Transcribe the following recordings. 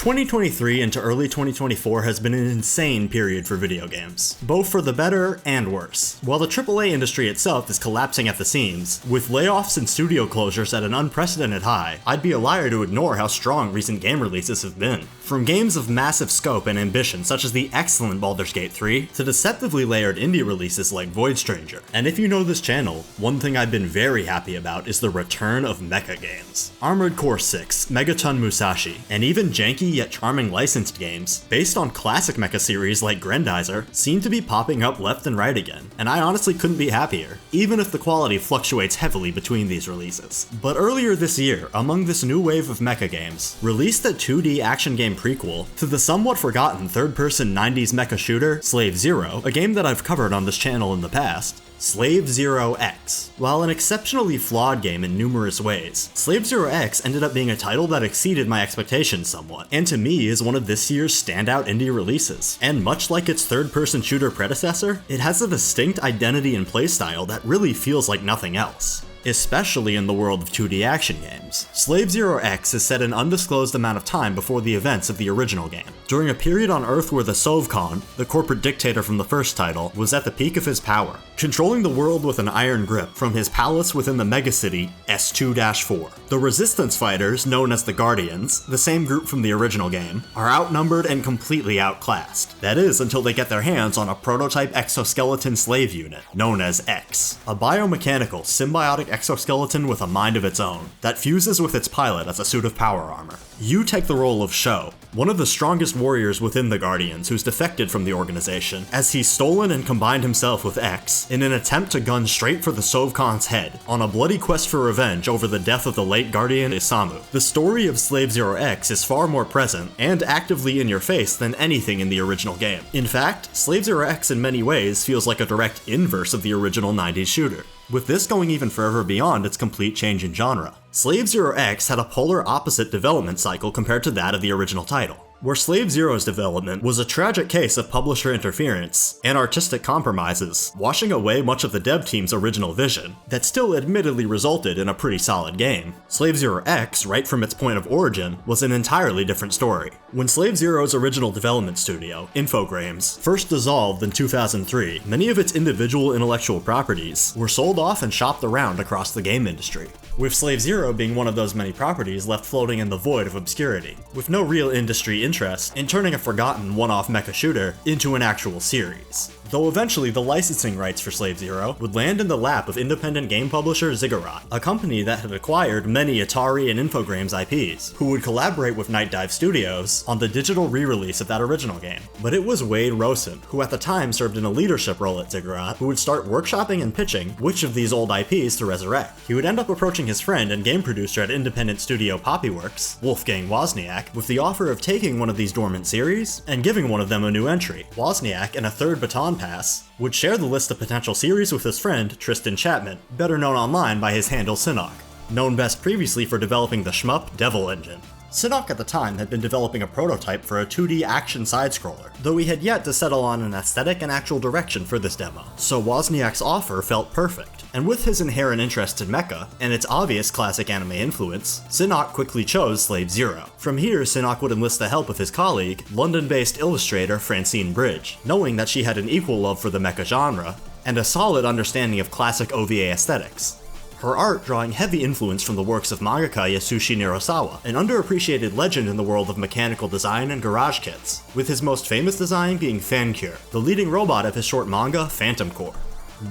2023 into early 2024 has been an insane period for video games, both for the better and worse. While the AAA industry itself is collapsing at the seams, with layoffs and studio closures at an unprecedented high, I'd be a liar to ignore how strong recent game releases have been. From games of massive scope and ambition such as the excellent Baldur's Gate 3, to deceptively layered indie releases like Void Stranger. And if you know this channel, one thing I've been very happy about is the return of mecha games. Armored Core 6, Megaton Musashi, and even janky yet charming licensed games, based on classic mecha series like Grendizer, seem to be popping up left and right again, and I honestly couldn't be happier, even if the quality fluctuates heavily between these releases. But earlier this year, among this new wave of mecha games, released a 2D action game prequel to the somewhat forgotten third-person 90s mecha shooter, Slave Zero, a game that I've covered on this channel in the past. Slave Zero X. While an exceptionally flawed game in numerous ways, Slave Zero X ended up being a title that exceeded my expectations somewhat, and to me is one of this year's standout indie releases. And much like its third-person shooter predecessor, it has a distinct identity and playstyle that really feels like nothing else. Especially in the world of 2D action games. Slave Zero X is set an undisclosed amount of time before the events of the original game, during a period on Earth where the Sovkhan, the corporate dictator from the first title, was at the peak of his power, controlling the world with an iron grip from his palace within the megacity S2-4. The resistance fighters, known as the Guardians, the same group from the original game, are outnumbered and completely outclassed. That is, until they get their hands on a prototype exoskeleton slave unit, known as X, a biomechanical, symbiotic exoskeleton with a mind of its own, that fuses with its pilot as a suit of power armor. You take the role of Sho, one of the strongest warriors within the Guardians who's defected from the organization, as he's stolen and combined himself with X in an attempt to gun straight for the Sovkhan's head, on a bloody quest for revenge over the death of the late Guardian Isamu. The story of Slave Zero X is far more present and actively in your face than anything in the original game. In fact, Slave Zero X in many ways feels like a direct inverse of the original 90s shooter, with this going even further beyond its complete change in genre. Slave Zero X had a polar opposite development cycle compared to that of the original title, where Slave Zero's development was a tragic case of publisher interference and artistic compromises, washing away much of the dev team's original vision, that still admittedly resulted in a pretty solid game. Slave Zero X, right from its point of origin, was an entirely different story. When Slave Zero's original development studio, Infogrames, first dissolved in 2003, many of its individual intellectual properties were sold off and shopped around across the game industry, with Slave Zero being one of those many properties left floating in the void of obscurity, with no real industry interest in turning a forgotten one-off mecha shooter into an actual series. Though eventually the licensing rights for Slave Zero would land in the lap of independent game publisher Ziggurat, a company that had acquired many Atari and Infogrames IPs, who would collaborate with Night Dive Studios on the digital re-release of that original game. But it was Wade Rosen, who at the time served in a leadership role at Ziggurat, who would start workshopping and pitching which of these old IPs to resurrect. He would end up approaching his friend and game producer at independent studio Poppyworks, Wolfgang Wozniak, with the offer of taking one of these dormant series and giving one of them a new entry. Wozniak, in a third baton pass, would share the list of potential series with his friend Tristan Chapman, better known online by his handle Sinnock, known best previously for developing the shmup Devil Engine. Sinnock at the time had been developing a prototype for a 2D action side-scroller, though he had yet to settle on an aesthetic and actual direction for this demo, so Wozniak's offer felt perfect. And with his inherent interest in mecha, and its obvious classic anime influence, Sinnock quickly chose Slave Zero. From here, Sinnock would enlist the help of his colleague, London-based illustrator Francine Bridge, knowing that she had an equal love for the mecha genre, and a solid understanding of classic OVA aesthetics. Her art drawing heavy influence from the works of mangaka Yasushi Nirasawa, an underappreciated legend in the world of mechanical design and garage kits, with his most famous design being Fancure, the leading robot of his short manga Phantom Core.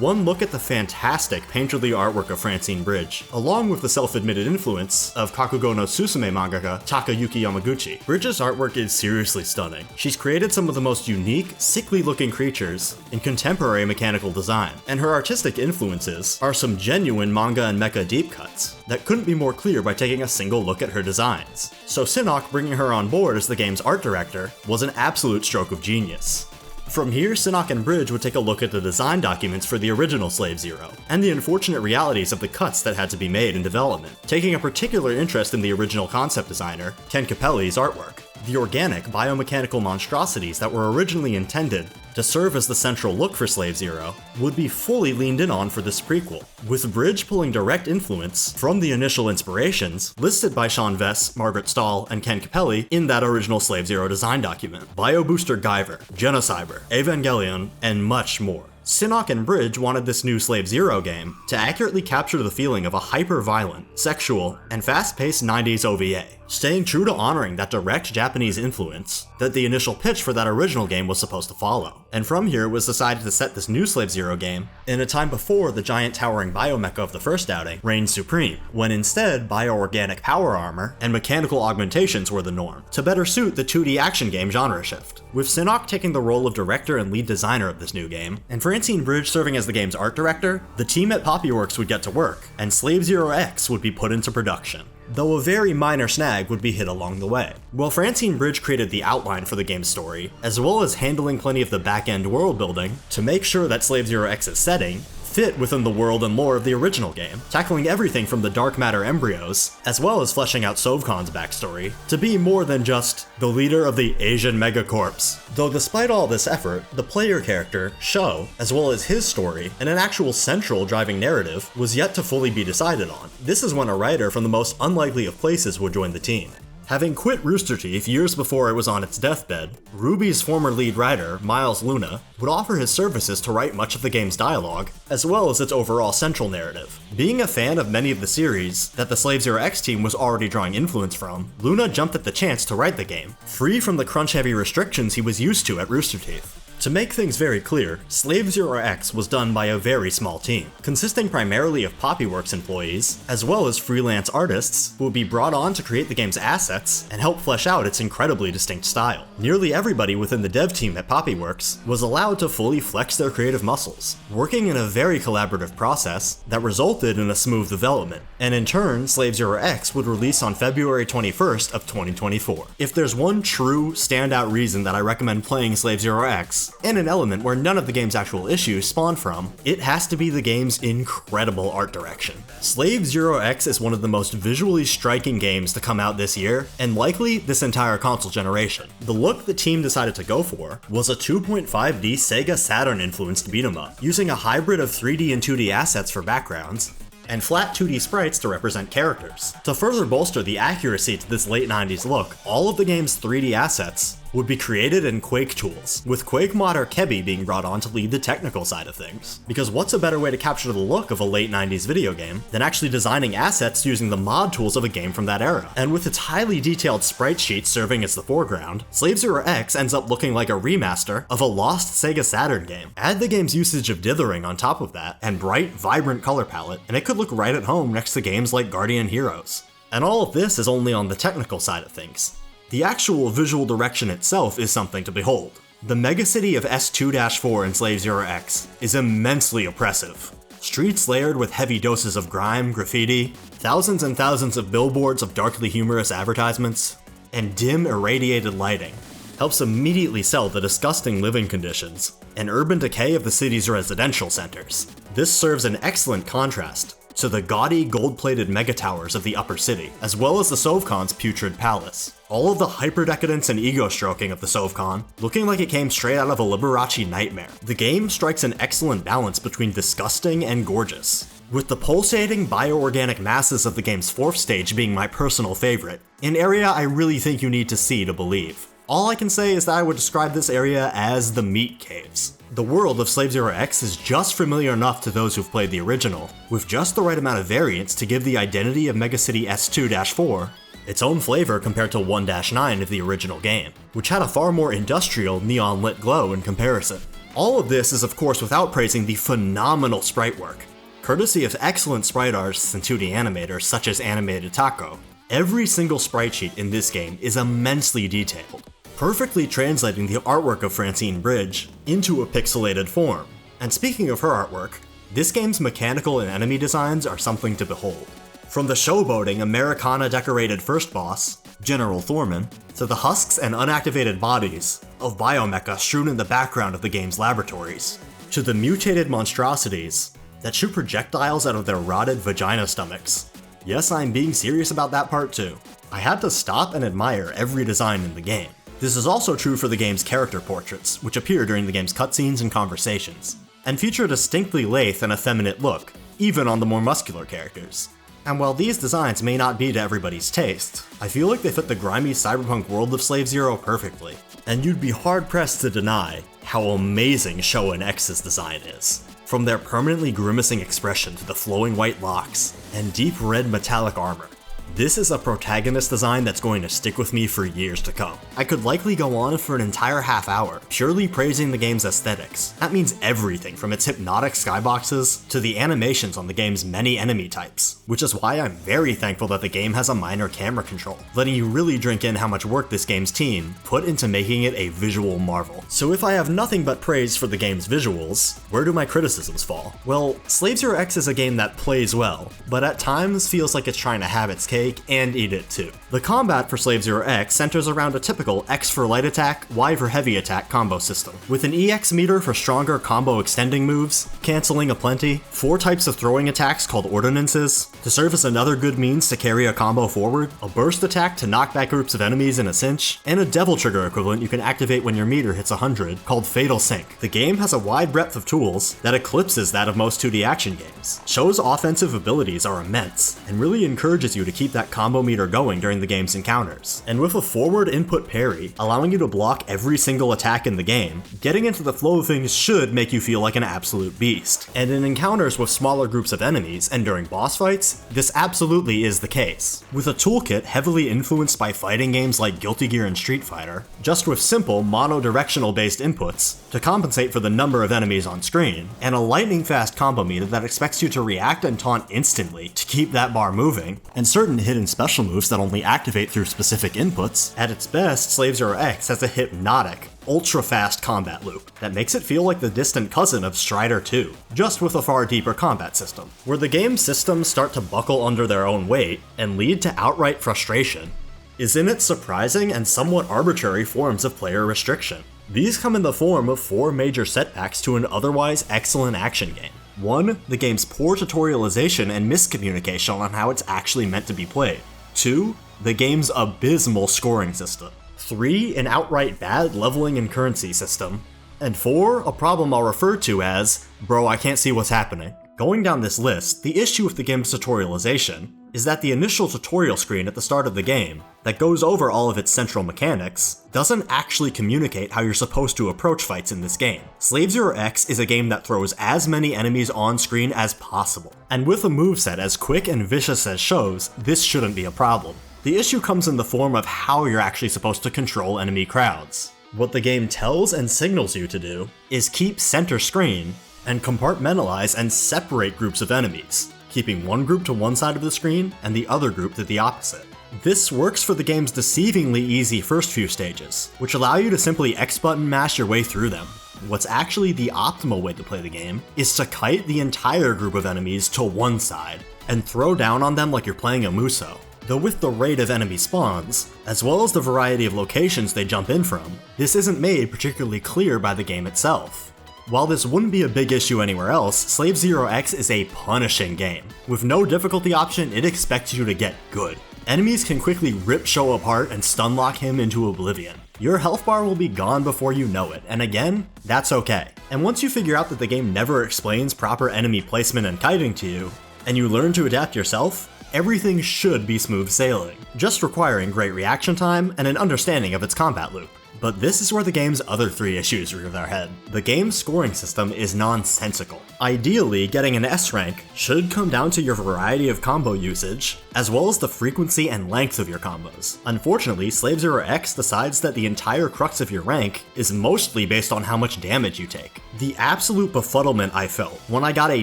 One look at the fantastic painterly artwork of Francine Bridge, along with the self-admitted influence of Kakugo no Susume mangaka Takayuki Yamaguchi. Bridge's artwork is seriously stunning. She's created some of the most unique, sickly-looking creatures in contemporary mechanical design, and her artistic influences are some genuine manga and mecha deep cuts that couldn't be more clear by taking a single look at her designs. So Sinnock bringing her on board as the game's art director was an absolute stroke of genius. From here, Sinnock and Bridge would take a look at the design documents for the original Slave Zero, and the unfortunate realities of the cuts that had to be made in development, taking a particular interest in the original concept designer, Ken Capelli's artwork. The organic, biomechanical monstrosities that were originally intended to serve as the central look for Slave Zero would be fully leaned in on for this prequel, with Bridge pulling direct influence from the initial inspirations listed by Sean Vess, Margaret Stahl, and Ken Capelli in that original Slave Zero design document. Biobooster Guyver, Genocyber, Evangelion, and much more. Sinnock and Bridge wanted this new Slave Zero game to accurately capture the feeling of a hyper-violent, sexual, and fast-paced 90s OVA, staying true to honoring that direct Japanese influence that the initial pitch for that original game was supposed to follow. And from here it was decided to set this new Slave Zero game in a time before the giant towering biomecha of the first outing reigned supreme, when instead bioorganic power armor and mechanical augmentations were the norm, to better suit the 2D action game genre shift. With Sinnock taking the role of director and lead designer of this new game, and Francine Bridge serving as the game's art director, the team at Poppyworks would get to work, and Slave Zero X would be put into production. Though a very minor snag would be hit along the way. While Francine Bridge created the outline for the game's story, as well as handling plenty of the back-end world building to make sure that Slave Zero X's setting fit within the world and lore of the original game, tackling everything from the dark matter embryos, as well as fleshing out Sovcon's backstory, to be more than just the leader of the Asian Megacorps. Though despite all this effort, the player character, Sho, as well as his story, and an actual central driving narrative, was yet to fully be decided on. This is when a writer from the most unlikely of places would join the team. Having quit Rooster Teeth years before it was on its deathbed, Ruby's former lead writer, Miles Luna, would offer his services to write much of the game's dialogue, as well as its overall central narrative. Being a fan of many of the series that the Slave Zero X team was already drawing influence from, Luna jumped at the chance to write the game, free from the crunch-heavy restrictions he was used to at Rooster Teeth. To make things very clear, Slave Zero X was done by a very small team, consisting primarily of Poppyworks employees, as well as freelance artists who would be brought on to create the game's assets and help flesh out its incredibly distinct style. Nearly everybody within the dev team at Poppyworks was allowed to fully flex their creative muscles, working in a very collaborative process that resulted in a smooth development, and in turn, Slave Zero X would release on February 21st of 2024. If there's one true standout reason that I recommend playing Slave Zero X, and an element where none of the game's actual issues spawn from, it has to be the game's incredible art direction. Slave Zero X is one of the most visually striking games to come out this year, and likely this entire console generation. The look the team decided to go for was a 2.5D Sega Saturn influenced beat-em-up, using a hybrid of 3D and 2D assets for backgrounds, and flat 2D sprites to represent characters. To further bolster the accuracy to this late 90s look, all of the game's 3D assets would be created in Quake tools, with Quake modder Kebby being brought on to lead the technical side of things. Because what's a better way to capture the look of a late 90s video game than actually designing assets using the mod tools of a game from that era? And with its highly detailed sprite sheet serving as the foreground, Slave Zero X ends up looking like a remaster of a lost Sega Saturn game. Add the game's usage of dithering on top of that, and bright, vibrant color palette, and it could look right at home next to games like Guardian Heroes. And all of this is only on the technical side of things. The actual visual direction itself is something to behold. The megacity of S2-4 in Slave Zero X is immensely oppressive. Streets layered with heavy doses of grime, graffiti, thousands and thousands of billboards of darkly humorous advertisements, and dim irradiated lighting helps immediately sell the disgusting living conditions and urban decay of the city's residential centers. This serves an excellent contrast to the gaudy gold-plated megatowers of the upper city, as well as the Sovcon's putrid palace. All of the hyper-decadence and ego-stroking of the Sovcon, looking like it came straight out of a Liberace nightmare. The game strikes an excellent balance between disgusting and gorgeous, with the pulsating bioorganic masses of the game's fourth stage being my personal favorite, an area I really think you need to see to believe. All I can say is that I would describe this area as the meat caves. The world of Slave Zero X is just familiar enough to those who've played the original, with just the right amount of variance to give the identity of Megacity S2-4 its own flavor compared to 1-9 of the original game, which had a far more industrial, neon-lit glow in comparison. All of this is of course without praising the phenomenal sprite work, courtesy of excellent sprite artists and 2D animators such as Animated Taco. Every single sprite sheet in this game is immensely detailed, perfectly translating the artwork of Francine Bridge into a pixelated form. And speaking of her artwork, this game's mechanical and enemy designs are something to behold. From the showboating Americana-decorated first boss, General Thorman, to the husks and unactivated bodies of biomecha strewn in the background of the game's laboratories, to the mutated monstrosities that shoot projectiles out of their rotted vagina stomachs. Yes, I'm being serious about that part too. I had to stop and admire every design in the game. This is also true for the game's character portraits, which appear during the game's cutscenes and conversations, and feature a distinctly lithe and effeminate look, even on the more muscular characters. And while these designs may not be to everybody's taste, I feel like they fit the grimy cyberpunk world of Slave Zero perfectly. And you'd be hard-pressed to deny how amazing Showa and X's design is. From their permanently grimacing expression to the flowing white locks and deep red metallic armor. This is a protagonist design that's going to stick with me for years to come. I could likely go on for an entire half hour, purely praising the game's aesthetics. That means everything from its hypnotic skyboxes to the animations on the game's many enemy types, which is why I'm very thankful that the game has a minor camera control, letting you really drink in how much work this game's team put into making it a visual marvel. So if I have nothing but praise for the game's visuals, where do my criticisms fall? Well, Slave Zero X is a game that plays well, but at times feels like it's trying to have its cake and eat it too. The combat for Slave Zero X centers around a typical X for light attack, Y for heavy attack combo system, with an EX meter for stronger combo extending moves, canceling aplenty, 4 types of throwing attacks called ordinances, to serve as another good means to carry a combo forward, a burst attack to knock back groups of enemies in a cinch, and a devil trigger equivalent you can activate when your meter hits 100 called Fatal Sync. The game has a wide breadth of tools that eclipses that of most 2D action games. Sho's offensive abilities are immense, and really encourages you to keep that combo meter going during the game's encounters. And with a forward input parry, allowing you to block every single attack in the game, getting into the flow of things should make you feel like an absolute beast. And in encounters with smaller groups of enemies, and during boss fights, this absolutely is the case. With a toolkit heavily influenced by fighting games like Guilty Gear and Street Fighter, just with simple mono-directional based inputs to compensate for the number of enemies on screen, and a lightning fast combo meter that expects you to react and taunt instantly to keep that bar moving, and certain hidden special moves that only activate through specific inputs, at its best, Slave Zero X has a hypnotic, ultra-fast combat loop that makes it feel like the distant cousin of Strider 2, just with a far deeper combat system. Where the game's systems start to buckle under their own weight and lead to outright frustration is in its surprising and somewhat arbitrary forms of player restriction. These come in the form of 4 major setbacks to an otherwise excellent action game. 1. The game's poor tutorialization and miscommunication on how it's actually meant to be played. 2. The game's abysmal scoring system. 3. An outright bad leveling and currency system. And 4. A problem I'll refer to as, bro, I can't see what's happening. Going down this list, the issue with the game's tutorialization is that the initial tutorial screen at the start of the game, that goes over all of its central mechanics, doesn't actually communicate how you're supposed to approach fights in this game. Slave Zero X is a game that throws as many enemies on screen as possible, and with a moveset as quick and vicious as Sho's, this shouldn't be a problem. The issue comes in the form of how you're actually supposed to control enemy crowds. What the game tells and signals you to do is keep center screen and compartmentalize and separate groups of enemies, keeping one group to one side of the screen and the other group to the opposite. This works for the game's deceivingly easy first few stages, which allow you to simply X-button mash your way through them. What's actually the optimal way to play the game is to kite the entire group of enemies to one side and throw down on them like you're playing a Muso. Though with the rate of enemy spawns, as well as the variety of locations they jump in from, this isn't made particularly clear by the game itself. While this wouldn't be a big issue anywhere else, Slave Zero X is a punishing game. With no difficulty option, it expects you to get good. Enemies can quickly rip Sho apart and stunlock him into oblivion. Your health bar will be gone before you know it, and again, that's okay. And once you figure out that the game never explains proper enemy placement and kiting to you, and you learn to adapt yourself, everything should be smooth sailing, just requiring great reaction time and an understanding of its combat loop. But this is where the game's other 3 issues rear their head. The game's scoring system is nonsensical. Ideally, getting an S rank should come down to your variety of combo usage, as well as the frequency and length of your combos. Unfortunately, Slave Zero X decides that the entire crux of your rank is mostly based on how much damage you take. The absolute befuddlement I felt when I got a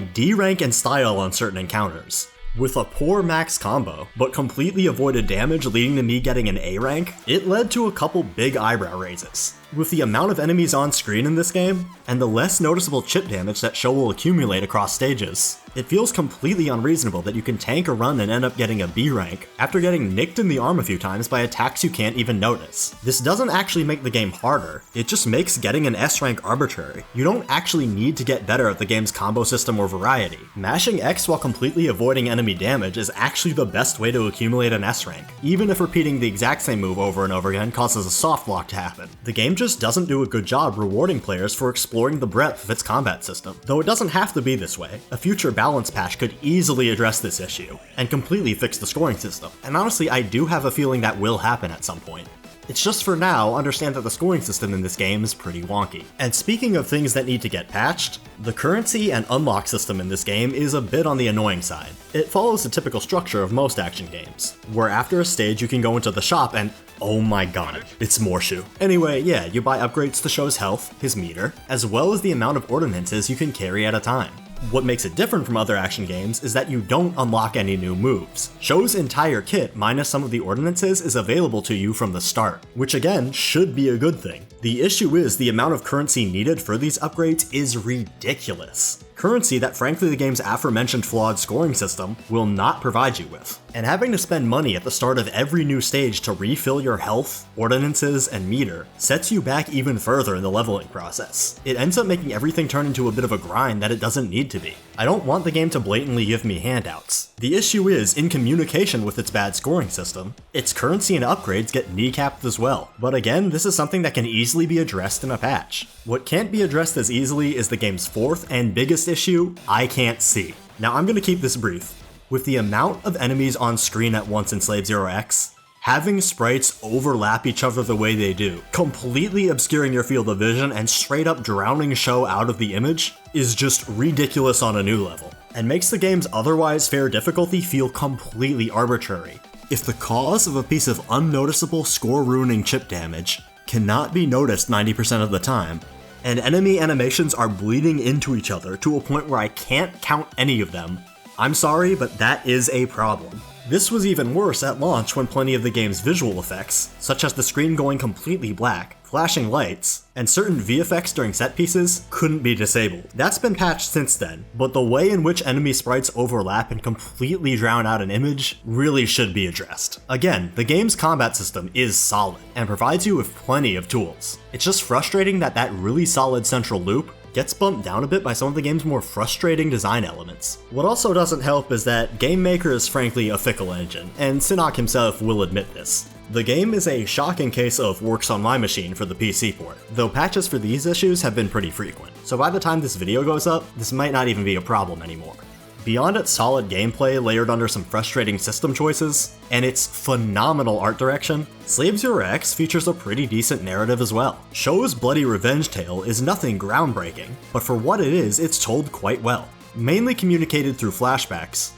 D rank in style on certain encounters. With a poor max combo, but completely avoided damage leading to me getting an A rank, it led to a couple big eyebrow raises. With the amount of enemies on screen in this game, and the less noticeable chip damage that Sho will accumulate across stages, It feels completely unreasonable that you can tank a run and end up getting a B rank after getting nicked in the arm a few times by attacks you can't even notice. This doesn't actually make the game harder, it just makes getting an S rank arbitrary. You don't actually need to get better at the game's combo system or variety. Mashing X while completely avoiding enemy damage is actually the best way to accumulate an S rank, even if repeating the exact same move over and over again causes a soft lock to happen. The game just doesn't do a good job rewarding players for exploring the breadth of its combat system. Though it doesn't have to be this way, a future balance patch could easily address this issue, and completely fix the scoring system. And honestly, I do have a feeling that will happen at some point. It's just for now, understand that the scoring system in this game is pretty wonky. And speaking of things that need to get patched, the currency and unlock system in this game is a bit on the annoying side. It follows the typical structure of most action games, where after a stage you can go into the shop and oh my god, it's Morshu. Anyway, yeah, you buy upgrades to Shou's health, his meter, as well as the amount of ordinances you can carry at a time. What makes it different from other action games is that you don't unlock any new moves. Shou's entire kit, minus some of the ordinances, is available to you from the start, which again, should be a good thing. The issue is the amount of currency needed for these upgrades is ridiculous. Currency that frankly the game's aforementioned flawed scoring system will not provide you with. And having to spend money at the start of every new stage to refill your health, ordinances, and meter sets you back even further in the leveling process. It ends up making everything turn into a bit of a grind that it doesn't need to be. I don't want the game to blatantly give me handouts. The issue is, in communication with its bad scoring system, its currency and upgrades get kneecapped as well. But again, this is something that can easily be addressed in a patch. What can't be addressed as easily is the game's fourth and biggest issue, I can't see. Now I'm gonna keep this brief. With the amount of enemies on screen at once in Slave Zero X, having sprites overlap each other the way they do, completely obscuring your field of vision and straight up drowning Shou out of the image, is just ridiculous on a new level, and makes the game's otherwise fair difficulty feel completely arbitrary. If the cause of a piece of unnoticeable score-ruining chip damage cannot be noticed 90% of the time, and enemy animations are bleeding into each other to a point where I can't count any of them, I'm sorry, but that is a problem. This was even worse at launch when plenty of the game's visual effects, such as the screen going completely black, flashing lights, and certain VFX during set pieces, couldn't be disabled. That's been patched since then, but the way in which enemy sprites overlap and completely drown out an image really should be addressed. Again, the game's combat system is solid, and provides you with plenty of tools. It's just frustrating that that really solid central loop gets bumped down a bit by some of the game's more frustrating design elements. What also doesn't help is that Game Maker is frankly a fickle engine, and Sinnock himself will admit this. The game is a shocking case of works on my machine for the PC port, though patches for these issues have been pretty frequent, so by the time this video goes up, this might not even be a problem anymore. Beyond its solid gameplay layered under some frustrating system choices, and its phenomenal art direction, Slave Zero X features a pretty decent narrative as well. Shou's bloody revenge tale is nothing groundbreaking, but for what it is, it's told quite well. Mainly communicated through flashbacks,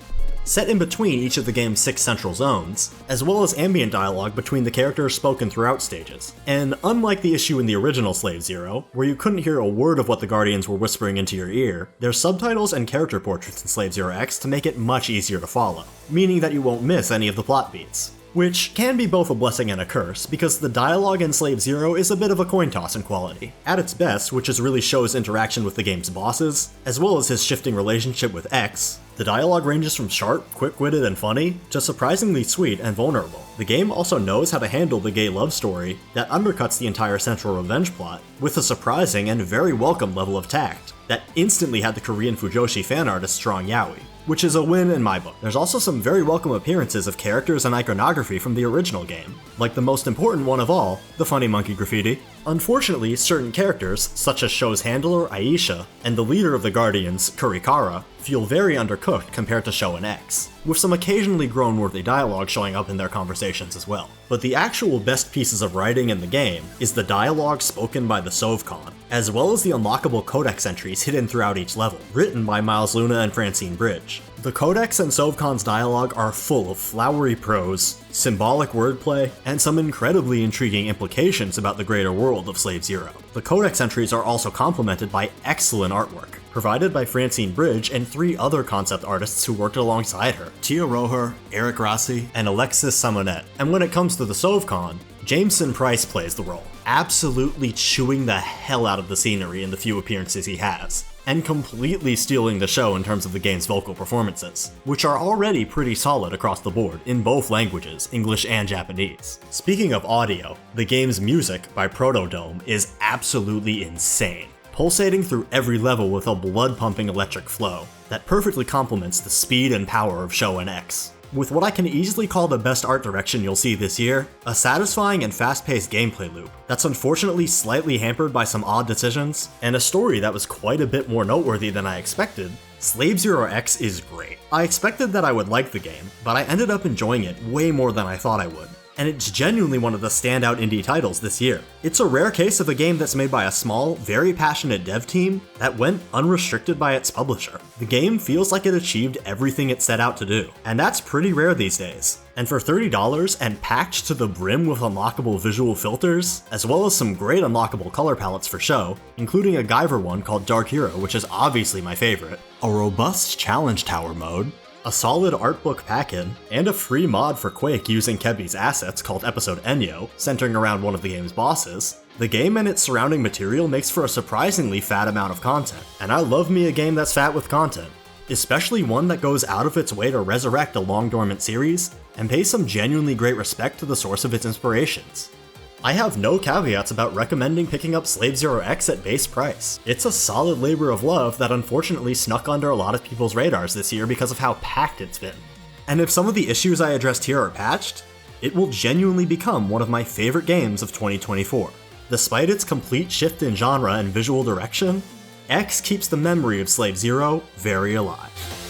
set in between each of the game's 6 central zones, as well as ambient dialogue between the characters spoken throughout stages. And unlike the issue in the original Slave Zero, where you couldn't hear a word of what the Guardians were whispering into your ear, there's subtitles and character portraits in Slave Zero X to make it much easier to follow, meaning that you won't miss any of the plot beats. Which can be both a blessing and a curse, because the dialogue in Slave Zero is a bit of a coin toss in quality. At its best, which is really Shou's interaction with the game's bosses, as well as his shifting relationship with X, the dialogue ranges from sharp, quick-witted, and funny, to surprisingly sweet and vulnerable. The game also knows how to handle the gay love story that undercuts the entire central revenge plot, with a surprising and very welcome level of tact that instantly had the Korean Fujoshi fan artist drawing yaoi, which is a win in my book. There's also some very welcome appearances of characters and iconography from the original game, like the most important one of all, the funny monkey graffiti. Unfortunately, certain characters, such as Shou's handler, Aisha, and the leader of the Guardians, Kurikara, feel very undercooked compared to Shou and X, with some occasionally groan-worthy dialogue showing up in their conversations as well. But the actual best pieces of writing in the game is the dialogue spoken by the Sovcon, as well as the unlockable codex entries hidden throughout each level, written by Miles Luna and Francine Bridge. The codex and Sovcon's dialogue are full of flowery prose, symbolic wordplay, and some incredibly intriguing implications about the greater world of Slave Zero. The codex entries are also complemented by excellent artwork, provided by Francine Bridge and 3 other concept artists who worked alongside her, Tia Roher, Eric Rossi, and Alexis Simonet. And when it comes to the Sovcon, Jameson Price plays the role, absolutely chewing the hell out of the scenery in the few appearances he has. and completely stealing the show in terms of the game's vocal performances, which are already pretty solid across the board in both languages, English and Japanese. Speaking of audio, the game's music by Protodome is absolutely insane, pulsating through every level with a blood-pumping electric flow that perfectly complements the speed and power of Shonen X. With what I can easily call the best art direction you'll see this year, a satisfying and fast-paced gameplay loop that's unfortunately slightly hampered by some odd decisions, and a story that was quite a bit more noteworthy than I expected, Slave Zero X is great. I expected that I would like the game, but I ended up enjoying it way more than I thought I would. And it's genuinely one of the standout indie titles this year. It's a rare case of a game that's made by a small, very passionate dev team that went unrestricted by its publisher. The game feels like it achieved everything it set out to do, and that's pretty rare these days. And for $30 and packed to the brim with unlockable visual filters, as well as some great unlockable color palettes for show, including a Guyver one called Dark Hero, which is obviously my favorite, a robust challenge tower mode, a solid art book pack-in, and a free mod for Quake using Kebi's assets called Episode Enyo, centering around one of the game's bosses, the game and its surrounding material makes for a surprisingly fat amount of content. And I love me a game that's fat with content, especially one that goes out of its way to resurrect a long-dormant series and pays some genuinely great respect to the source of its inspirations. I have no caveats about recommending picking up Slave Zero X at base price. It's a solid labor of love that unfortunately snuck under a lot of people's radars this year because of how packed it's been. And if some of the issues I addressed here are patched, it will genuinely become one of my favorite games of 2024. Despite its complete shift in genre and visual direction, X keeps the memory of Slave Zero very alive.